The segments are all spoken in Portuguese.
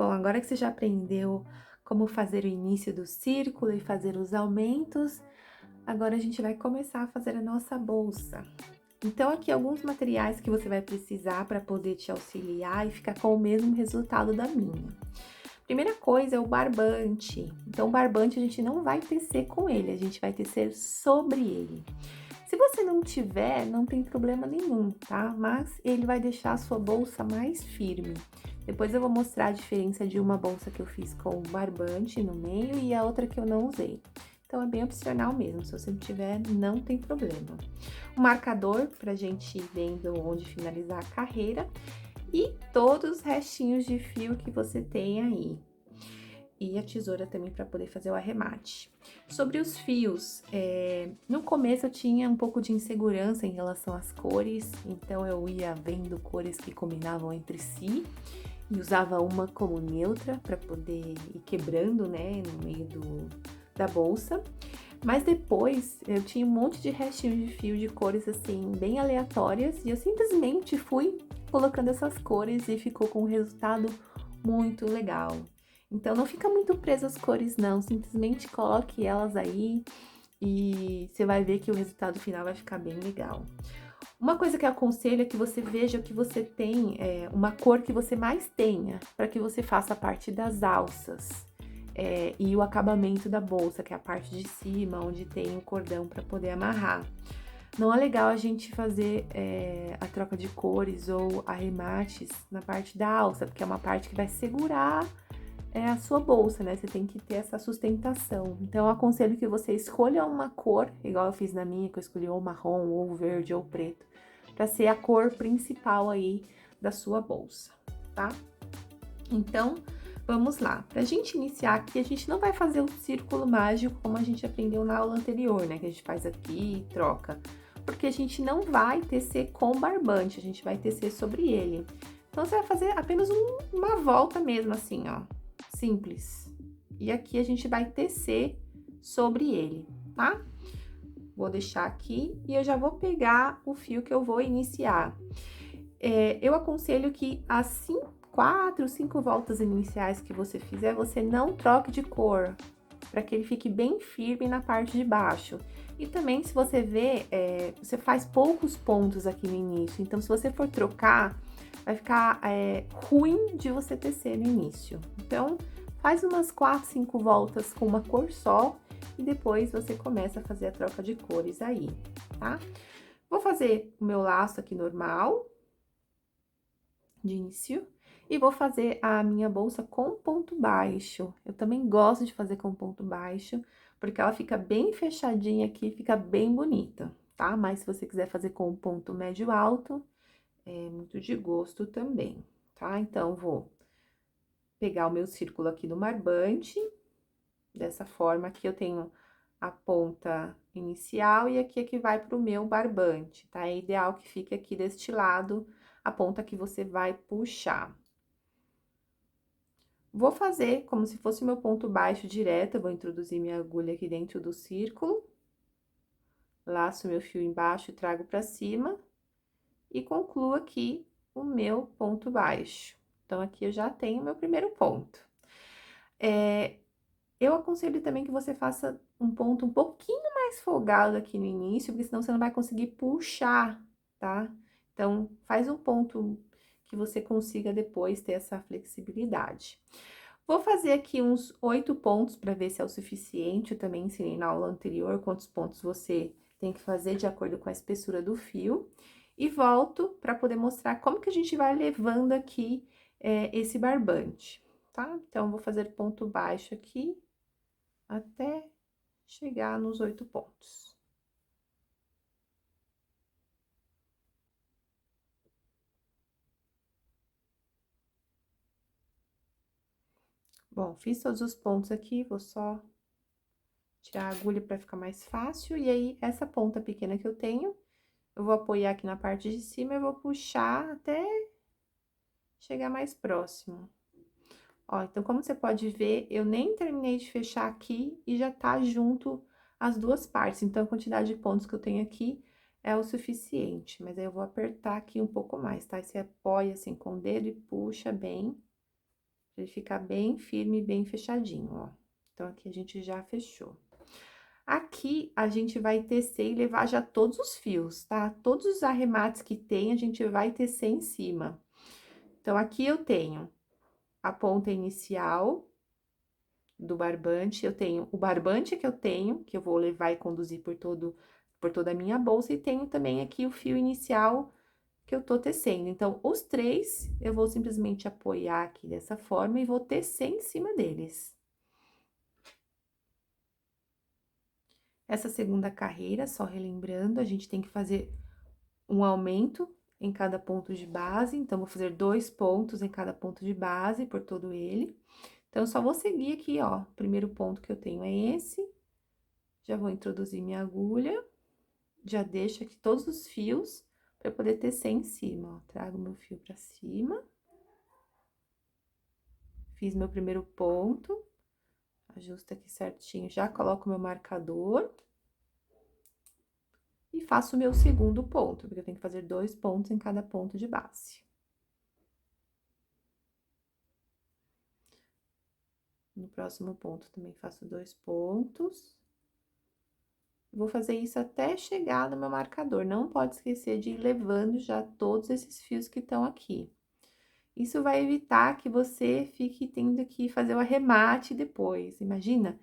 Bom, agora que você já aprendeu como fazer o início do círculo e fazer os aumentos, agora a gente vai começar a fazer a nossa bolsa. Então, aqui alguns materiais que você vai precisar para poder te auxiliar e ficar com o mesmo resultado da minha. Primeira coisa é o barbante. Então, o barbante a gente não vai tecer com ele, a gente vai tecer sobre ele. Se você não tiver, não tem problema nenhum, tá? Mas ele vai deixar a sua bolsa mais firme. Depois eu vou mostrar a diferença de uma bolsa que eu fiz com barbante no meio e a outra que eu não usei. Então, é bem opcional mesmo, se você não tiver, não tem problema. Um marcador pra gente ir vendo onde finalizar a carreira e todos os restinhos de fio que você tem aí. E a tesoura também para poder fazer o arremate. Sobre os fios, no começo eu tinha um pouco de insegurança em relação às cores, então eu ia vendo cores que combinavam entre si e usava uma como neutra para poder ir quebrando, né, no meio da bolsa. Mas depois eu tinha um monte de restinhos de fio de cores assim bem aleatórias e eu simplesmente fui colocando essas cores e ficou com um resultado muito legal. Então não fica muito preso às cores não, simplesmente coloque elas aí e você vai ver que o resultado final vai ficar bem legal. Uma coisa que eu aconselho é que você veja o que você tem, uma cor que você mais tenha, para que você faça a parte das alças. E o acabamento da bolsa, que é a parte de cima, onde tem o cordão para poder amarrar. Não é legal a gente fazer a troca de cores ou arremates na parte da alça, porque é uma parte que vai segurar a sua bolsa, né? Você tem que ter essa sustentação. Então, eu aconselho que você escolha uma cor, igual eu fiz na minha, que eu escolhi ou marrom, ou verde, ou preto, para ser a cor principal aí da sua bolsa, tá? Então, vamos lá. Pra gente iniciar aqui, a gente não vai fazer o círculo mágico como a gente aprendeu na aula anterior, né? Que a gente faz aqui e troca. Porque a gente não vai tecer com barbante, a gente vai tecer sobre ele. Então, você vai fazer apenas uma volta mesmo, assim, ó. Simples. E aqui a gente vai tecer sobre ele, tá? Vou deixar aqui e eu já vou pegar o fio que eu vou iniciar. Eu aconselho que assim 4, 5 voltas iniciais que você fizer, você não troque de cor, para que ele fique bem firme na parte de baixo. E também, se você ver, você faz poucos pontos aqui no início, então se você for trocar, vai ficar ruim de você tecer no início. Então, faz umas 4, 5 voltas com uma cor só e depois você começa a fazer a troca de cores aí, tá? Vou fazer o meu laço aqui normal, de início, e vou fazer a minha bolsa com ponto baixo. Eu também gosto de fazer com ponto baixo, porque ela fica bem fechadinha aqui, fica bem bonita, tá? Mas se você quiser fazer com ponto médio alto, é muito de gosto também, tá? Então, vou pegar o meu círculo aqui no barbante, dessa forma, aqui eu tenho a ponta inicial e aqui é que vai pro meu barbante, tá? É ideal que fique aqui deste lado a ponta que você vai puxar. Vou fazer como se fosse meu ponto baixo direto, eu vou introduzir minha agulha aqui dentro do círculo, laço meu fio embaixo, trago pra cima e concluo aqui o meu ponto baixo. Então, aqui eu já tenho meu primeiro ponto. Eu aconselho também que você faça um ponto um pouquinho mais folgado aqui no início, porque senão você não vai conseguir puxar, tá? Então, faz um ponto que você consiga depois ter essa flexibilidade. Vou fazer aqui uns 8 pontos para ver se é o suficiente. Eu também ensinei na aula anterior quantos pontos você tem que fazer de acordo com a espessura do fio. E volto para poder mostrar como que a gente vai levando aqui esse barbante, tá? Então, vou fazer ponto baixo aqui até chegar nos 8 pontos. Bom, fiz todos os pontos aqui, vou só tirar a agulha para ficar mais fácil. E aí, essa ponta pequena que eu tenho, eu vou apoiar aqui na parte de cima e vou puxar até chegar mais próximo. Ó, então, como você pode ver, eu nem terminei de fechar aqui e já tá junto as duas partes. Então, a quantidade de pontos que eu tenho aqui é o suficiente. Mas aí, eu vou apertar aqui um pouco mais, tá? Aí, você apoia assim com o dedo e puxa bem. Pra ele ficar bem firme, bem fechadinho, ó. Então, aqui a gente já fechou. Aqui, a gente vai tecer e levar já todos os fios, tá? Todos os arremates que tem, a gente vai tecer em cima. Então, aqui eu tenho a ponta inicial do barbante, eu tenho o barbante que eu vou levar e conduzir por toda a minha bolsa, e tenho também aqui o fio inicial que eu tô tecendo. Então, os três, eu vou simplesmente apoiar aqui dessa forma e vou tecer em cima deles. Essa segunda carreira, só relembrando, a gente tem que fazer um aumento em cada ponto de base, então, vou fazer 2 pontos em cada ponto de base, por todo ele. Então, eu só vou seguir aqui, ó, o primeiro ponto que eu tenho é esse, já vou introduzir minha agulha, já deixo aqui todos os fios para poder tecer em cima, ó. Trago meu fio pra cima, fiz meu primeiro ponto, ajusto aqui certinho, já coloco meu marcador. E faço o meu segundo ponto, porque eu tenho que fazer 2 pontos em cada ponto de base. No próximo ponto, também faço 2 pontos. Vou fazer isso até chegar no meu marcador. Não pode esquecer de ir levando já todos esses fios que estão aqui. Isso vai evitar que você fique tendo que fazer o arremate depois. Imagina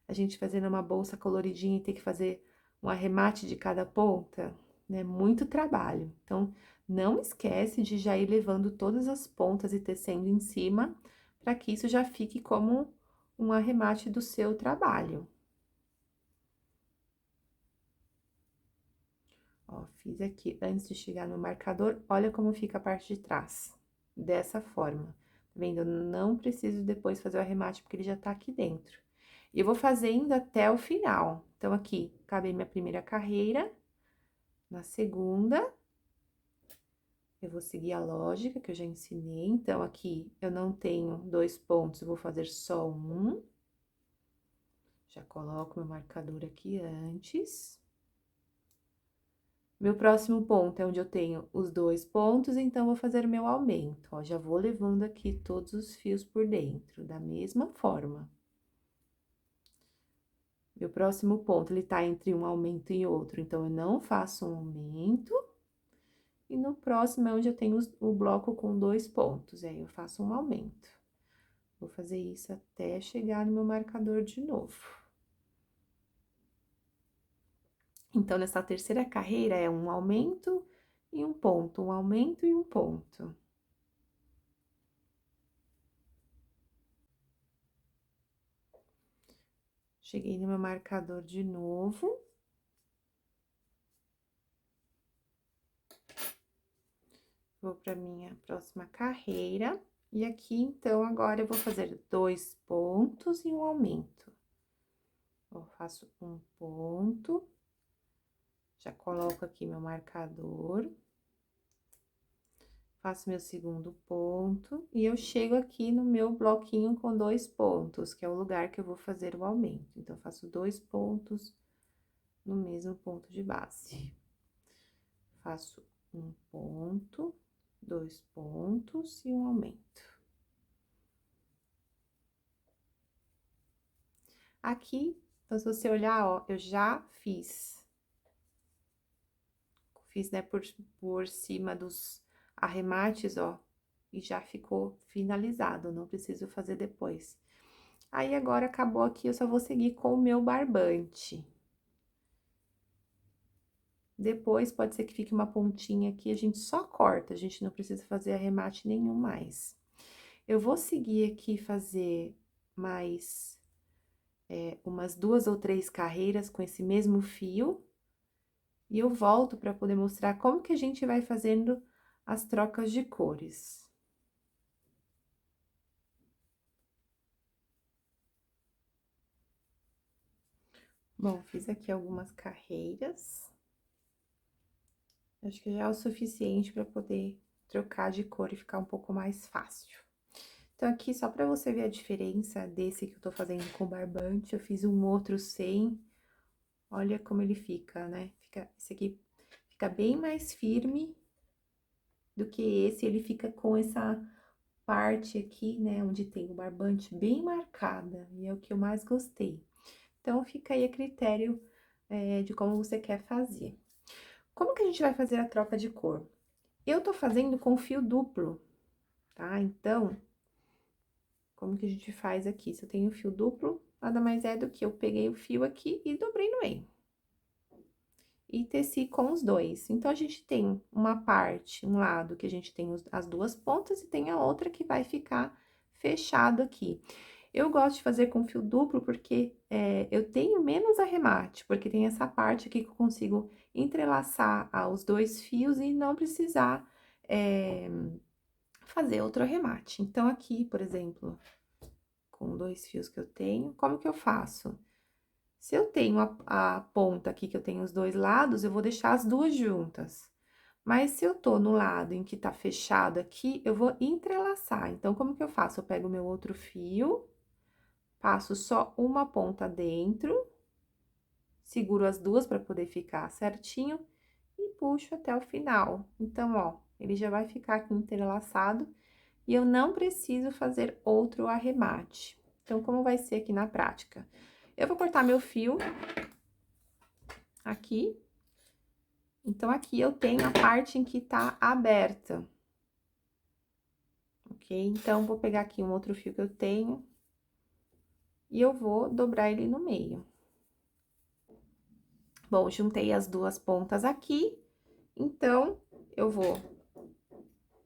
a gente fazendo uma bolsa coloridinha e ter que fazer um arremate de cada ponta, né? Muito trabalho. Então, não esquece de já ir levando todas as pontas e tecendo em cima, para que isso já fique como um arremate do seu trabalho. Ó, fiz aqui, antes de chegar no marcador, olha como fica a parte de trás, dessa forma. Tá vendo? Eu não preciso depois fazer o arremate, porque ele já tá aqui dentro. E eu vou fazendo até o final. Então, aqui, acabei minha primeira carreira, na segunda, eu vou seguir a lógica que eu já ensinei. Então, aqui, eu não tenho 2 pontos, eu vou fazer só um. Já coloco meu marcador aqui antes. Meu próximo ponto é onde eu tenho os 2 pontos, então, vou fazer o meu aumento, ó. Já vou levando aqui todos os fios por dentro, da mesma forma. Meu próximo ponto, ele tá entre um aumento e outro, então, eu não faço um aumento. E no próximo é onde eu tenho o bloco com 2 pontos, aí eu faço um aumento. Vou fazer isso até chegar no meu marcador de novo. Então, nessa terceira carreira, é um aumento e um ponto, um aumento e um ponto. Cheguei no meu marcador de novo. Vou para minha próxima carreira. E aqui, então, agora eu vou fazer 2 pontos e um aumento. Eu faço um ponto, já coloco aqui meu marcador. Faço meu segundo ponto, e eu chego aqui no meu bloquinho com 2 pontos, que é o lugar que eu vou fazer o aumento. Então, eu faço 2 pontos no mesmo ponto de base. Faço um ponto, 2 pontos e um aumento. Aqui, então, se você olhar, ó, eu já fiz, né, por cima dos arremates, ó, e já ficou finalizado, não preciso fazer depois. Aí, agora, acabou aqui, eu só vou seguir com o meu barbante. Depois, pode ser que fique uma pontinha aqui, a gente só corta, a gente não precisa fazer arremate nenhum mais. Eu vou seguir aqui, fazer mais umas 2 ou 3 carreiras com esse mesmo fio. E eu volto para poder mostrar como que a gente vai fazendo as trocas de cores. Bom, fiz aqui algumas carreiras. Acho que já é o suficiente para poder trocar de cor e ficar um pouco mais fácil. Então, aqui, só para você ver a diferença desse que eu tô fazendo com barbante, eu fiz um outro sem. Olha como ele fica, né? Esse aqui fica bem mais firme do que esse, ele fica com parte aqui, né, onde tem o barbante bem marcada, e é o que eu mais gostei. Então, fica aí a critério, de como você quer fazer. Como que a gente vai fazer a troca de cor? Eu tô fazendo com fio duplo, tá? Então, como que a gente faz aqui? Se eu tenho fio duplo, nada mais é do que eu peguei o fio aqui e dobrei no meio. E teci com os dois. Então, a gente tem uma parte, um lado que a gente tem as duas pontas e tem a outra que vai ficar fechado aqui. Eu gosto de fazer com fio duplo porque eu tenho menos arremate, porque tem essa parte aqui que eu consigo entrelaçar os dois fios e não precisar fazer outro arremate. Então, aqui, por exemplo, com dois fios que eu tenho, como que eu faço? Se eu tenho a ponta aqui, que eu tenho os dois lados, eu vou deixar as duas juntas. Mas se eu tô no lado em que tá fechado aqui, eu vou entrelaçar. Então, como que eu faço? Eu pego o meu outro fio, passo só uma ponta dentro, seguro as duas para poder ficar certinho e puxo até o final. Então, ó, ele já vai ficar aqui entrelaçado e eu não preciso fazer outro arremate. Então, como vai ser aqui na prática? Eu vou cortar meu fio aqui. Então, aqui eu tenho a parte em que tá aberta. Ok? Então, vou pegar aqui um outro fio que eu tenho e eu vou dobrar ele no meio. Bom, juntei as duas pontas aqui, então, eu vou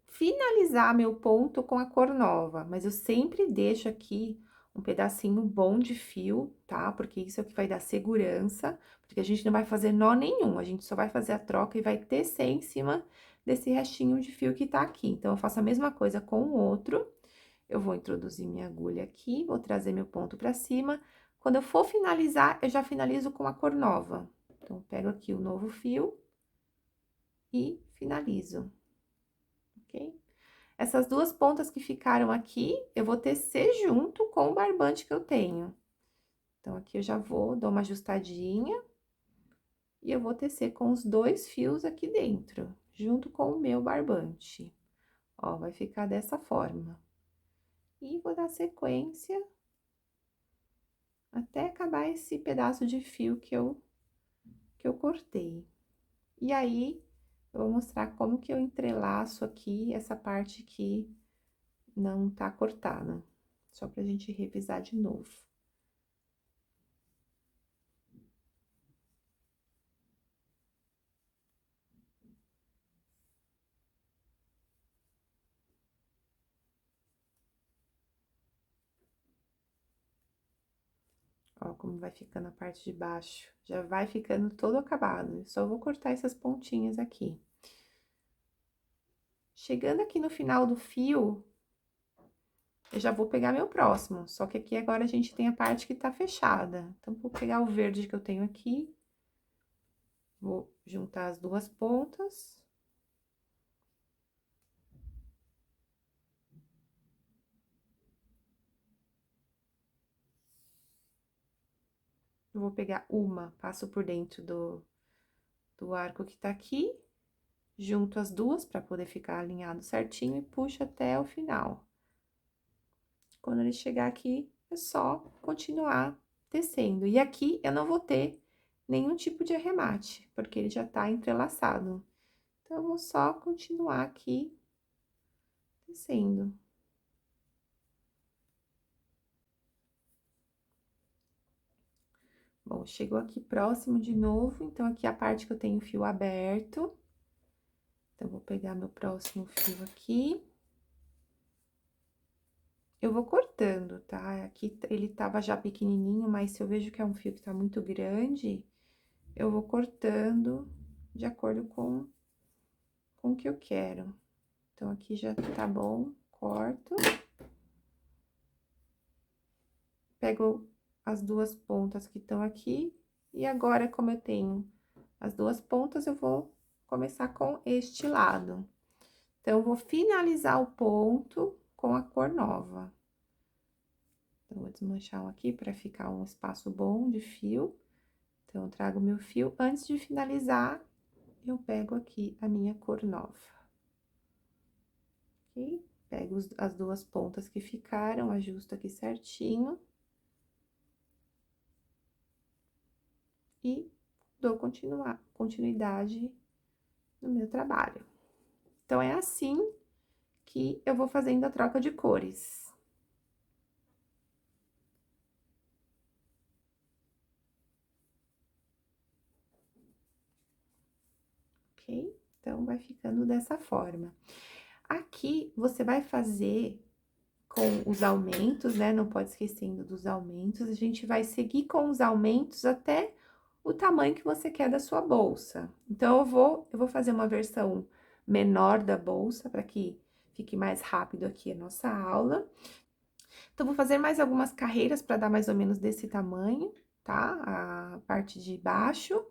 finalizar meu ponto com a cor nova, mas eu sempre deixo aqui um pedacinho bom de fio, tá? Porque isso é o que vai dar segurança, porque a gente não vai fazer nó nenhum, a gente só vai fazer a troca e vai tecer em cima desse restinho de fio que tá aqui. Então, eu faço a mesma coisa com o outro, eu vou introduzir minha agulha aqui, vou trazer meu ponto pra cima. Quando eu for finalizar, eu já finalizo com a cor nova. Então, eu pego aqui o novo fio e finalizo, ok? Essas duas pontas que ficaram aqui, eu vou tecer junto com o barbante que eu tenho. Então, aqui eu já vou, dou uma ajustadinha, e eu vou tecer com os dois fios aqui dentro, junto com o meu barbante. Ó, vai ficar dessa forma. E vou dar sequência até acabar esse pedaço de fio que eu cortei. E aí, eu vou mostrar como que eu entrelaço aqui essa parte que não tá cortada. Só pra gente revisar de novo. Ó, como vai ficando a parte de baixo. Já vai ficando todo acabado. Eu só vou cortar essas pontinhas aqui. Chegando aqui no final do fio, eu já vou pegar meu próximo. Só que aqui agora a gente tem a parte que tá fechada. Então, vou pegar o verde que eu tenho aqui. Vou juntar as duas pontas. Eu vou pegar uma, passo por dentro do arco que tá aqui. Junto as duas para poder ficar alinhado certinho e puxo até o final. Quando ele chegar aqui, é só continuar tecendo. E aqui eu não vou ter nenhum tipo de arremate, porque ele já tá entrelaçado. Então, eu vou só continuar aqui tecendo. Bom, chegou aqui próximo de novo, então, aqui é a parte que eu tenho fio aberto. Então, vou pegar meu próximo fio aqui. Eu vou cortando, tá? Aqui ele tava já pequenininho, mas se eu vejo que é um fio que tá muito grande, eu vou cortando de acordo com o que eu quero. Então, aqui já tá bom, corto. Pego as duas pontas que estão aqui, e agora, como eu tenho as duas pontas, eu vou começar com este lado. Então, eu vou finalizar o ponto com a cor nova. Então, vou desmanchar um aqui para ficar um espaço bom de fio. Então, eu trago meu fio. Antes de finalizar, eu pego aqui a minha cor nova. Ok? Pego as duas pontas que ficaram, ajusto aqui certinho. E dou continuidade no meu trabalho. Então, é assim que eu vou fazendo a troca de cores. Ok? Então, vai ficando dessa forma. Aqui, você vai fazer com os aumentos, né? Não pode esquecendo dos aumentos. A gente vai seguir com os aumentos até o tamanho que você quer da sua bolsa. Então, eu vou fazer uma versão menor da bolsa para que fique mais rápido aqui a nossa aula. Então, vou fazer mais algumas carreiras para dar mais ou menos desse tamanho, tá? A parte de baixo.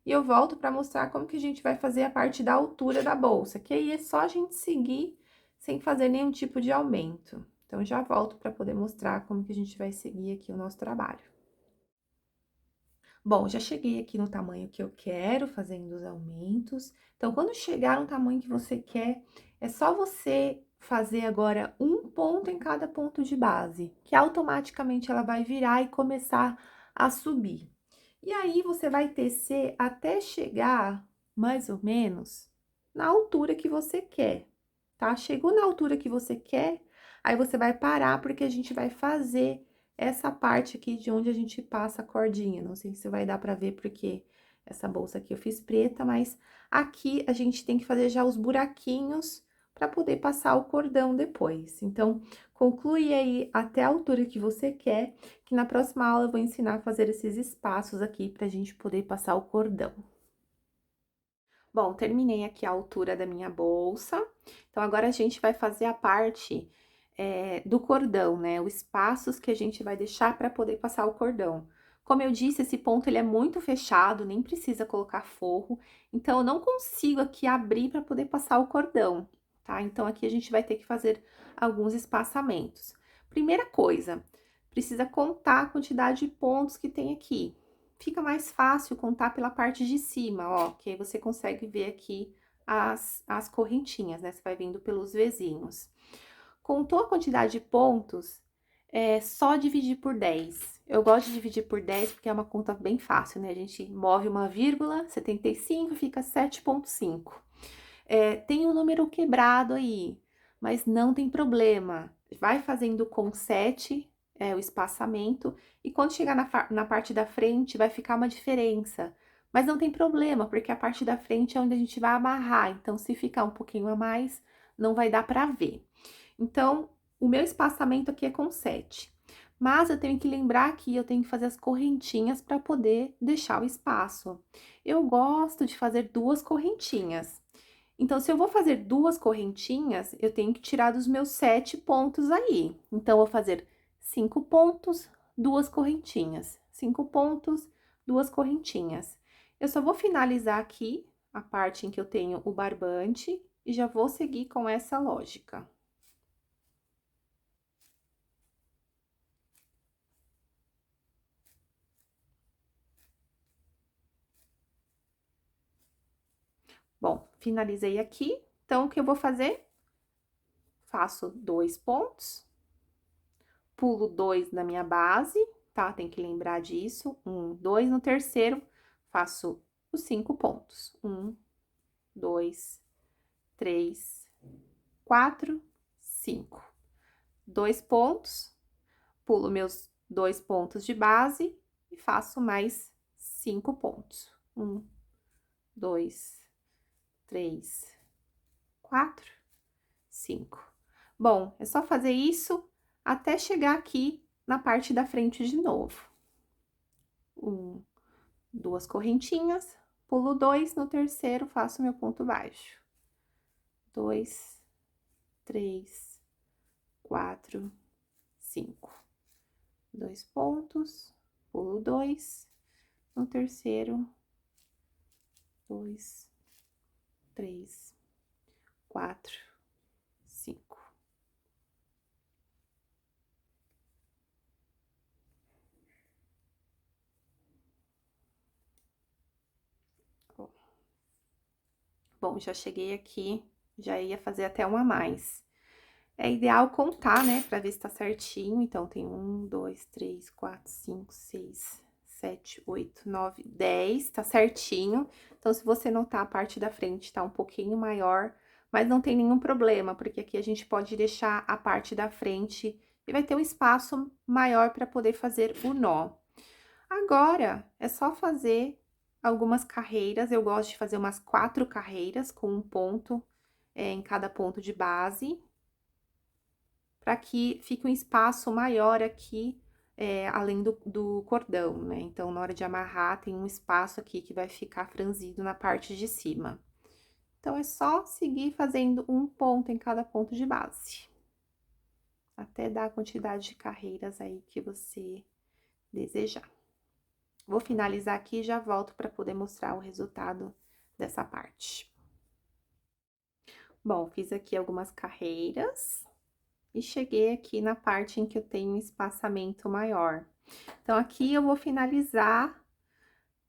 E eu volto para mostrar como que a gente vai fazer a parte da altura da bolsa, que aí é só a gente seguir sem fazer nenhum tipo de aumento. Então, já volto para poder mostrar como que a gente vai seguir aqui o nosso trabalho. Bom, já cheguei aqui no tamanho que eu quero, fazendo os aumentos. Então, quando chegar no tamanho que você quer, é só você fazer agora um ponto em cada ponto de base, que automaticamente ela vai virar e começar a subir. E aí, você vai tecer até chegar, mais ou menos, na altura que você quer, tá? Chegou na altura que você quer, aí você vai parar, porque a gente vai fazer essa parte aqui de onde a gente passa a cordinha. Não sei se vai dar pra ver, porque essa bolsa aqui eu fiz preta, mas aqui a gente tem que fazer já os buraquinhos para poder passar o cordão depois. Então, conclui aí até a altura que você quer, que na próxima aula eu vou ensinar a fazer esses espaços aqui pra gente poder passar o cordão. Bom, terminei aqui a altura da minha bolsa. Então, agora a gente vai fazer a parte do cordão, né? Os espaços que a gente vai deixar para poder passar o cordão. Como eu disse, esse ponto ele é muito fechado, nem precisa colocar forro. Então, eu não consigo aqui abrir para poder passar o cordão, tá? Então, aqui a gente vai ter que fazer alguns espaçamentos. Primeira coisa, precisa contar a quantidade de pontos que tem aqui. Fica mais fácil contar pela parte de cima, ó, que aí você consegue ver aqui as correntinhas, né? Você vai vendo pelos vizinhos. Contou a quantidade de pontos, é só dividir por 10. Eu gosto de dividir por 10 porque é uma conta bem fácil, né? A gente move uma vírgula, 75 fica 7,5. Tem um número quebrado aí, mas não tem problema. Vai fazendo com 7, o espaçamento, e quando chegar na parte da frente, vai ficar uma diferença. Mas não tem problema, porque a parte da frente é onde a gente vai amarrar, então se ficar um pouquinho a mais, não vai dar pra ver. Então, o meu espaçamento aqui é com 7. Mas eu tenho que lembrar que eu tenho que fazer as correntinhas para poder deixar o espaço. Eu gosto de fazer 2 correntinhas. Então, se eu vou fazer 2 correntinhas, eu tenho que tirar dos meus 7 pontos aí. Então, eu vou fazer 5 pontos, 2 correntinhas. 5 pontos, 2 correntinhas. Eu só vou finalizar aqui a parte em que eu tenho o barbante e já vou seguir com essa lógica. Bom, finalizei aqui. Então, o que eu vou fazer? Faço 2 pontos, pulo 2 na minha base, tá? Tem que lembrar disso. 1, 2. No terceiro, faço os 5 pontos. 1, 2, 3, 4, 5. 2 pontos, pulo meus 2 pontos de base e faço mais 5 pontos. 1, 2, 3, 4, 5. Bom, é só fazer isso até chegar aqui na parte da frente de novo. 2 correntinhas, pulo 2, no terceiro faço meu ponto baixo. 2, 3, 4, 5. 2 pontos, pulo 2, no terceiro, 2, 3, 4, 5. Bom, já cheguei aqui, já ia fazer até um a mais. É ideal contar, né, pra ver se tá certinho. Então, tem 1, 2, 3, 4, 5, 6, 7, 8, 9, 10, tá certinho. Então, se você notar a parte da frente tá um pouquinho maior, mas não tem nenhum problema, porque aqui a gente pode deixar a parte da frente e vai ter um espaço maior para poder fazer o nó. Agora, é só fazer algumas carreiras. Eu gosto de fazer umas 4 carreiras com um ponto em cada ponto de base, para que fique um espaço maior aqui, além do cordão, né. Então, na hora de amarrar, tem um espaço aqui que vai ficar franzido na parte de cima. Então, é só seguir fazendo um ponto em cada ponto de base, até dar a quantidade de carreiras aí que você desejar. Vou finalizar aqui e já volto para poder mostrar o resultado dessa parte. Bom, fiz aqui algumas carreiras e cheguei aqui na parte em que eu tenho um espaçamento maior. Então, aqui eu vou finalizar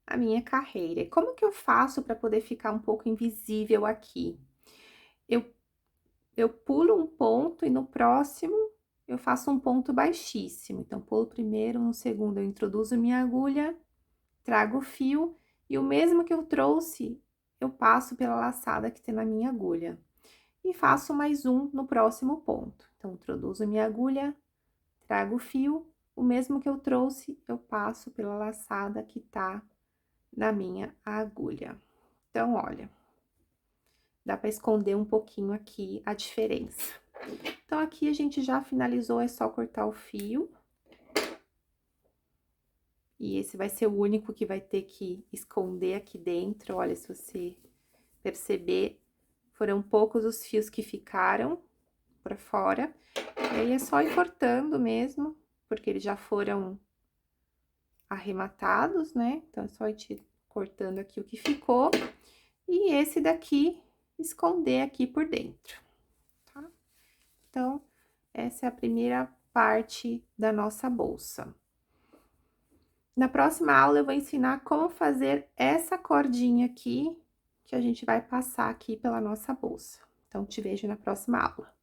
a minha carreira. E como que eu faço para poder ficar um pouco invisível aqui? Eu, eu pulo um ponto e no próximo eu faço um ponto baixíssimo. Então, pulo primeiro, no segundo eu introduzo minha agulha, trago o fio e o mesmo que eu trouxe, eu passo pela laçada que tem na minha agulha. E faço mais um no próximo ponto. Então, introduzo minha agulha, trago o fio, o mesmo que eu trouxe, eu passo pela laçada que tá na minha agulha. Então, olha, dá para esconder um pouquinho aqui a diferença. Então, aqui a gente já finalizou, é só cortar o fio. E esse vai ser o único que vai ter que esconder aqui dentro. Olha, se você perceber, foram poucos os fios que ficaram pra fora. E aí, é só ir cortando mesmo, porque eles já foram arrematados, né? Então, é só ir cortando aqui o que ficou. E esse daqui, esconder aqui por dentro, tá? Então, essa é a primeira parte da nossa bolsa. Na próxima aula, eu vou ensinar como fazer essa cordinha aqui, que a gente vai passar aqui pela nossa bolsa. Então, te vejo na próxima aula.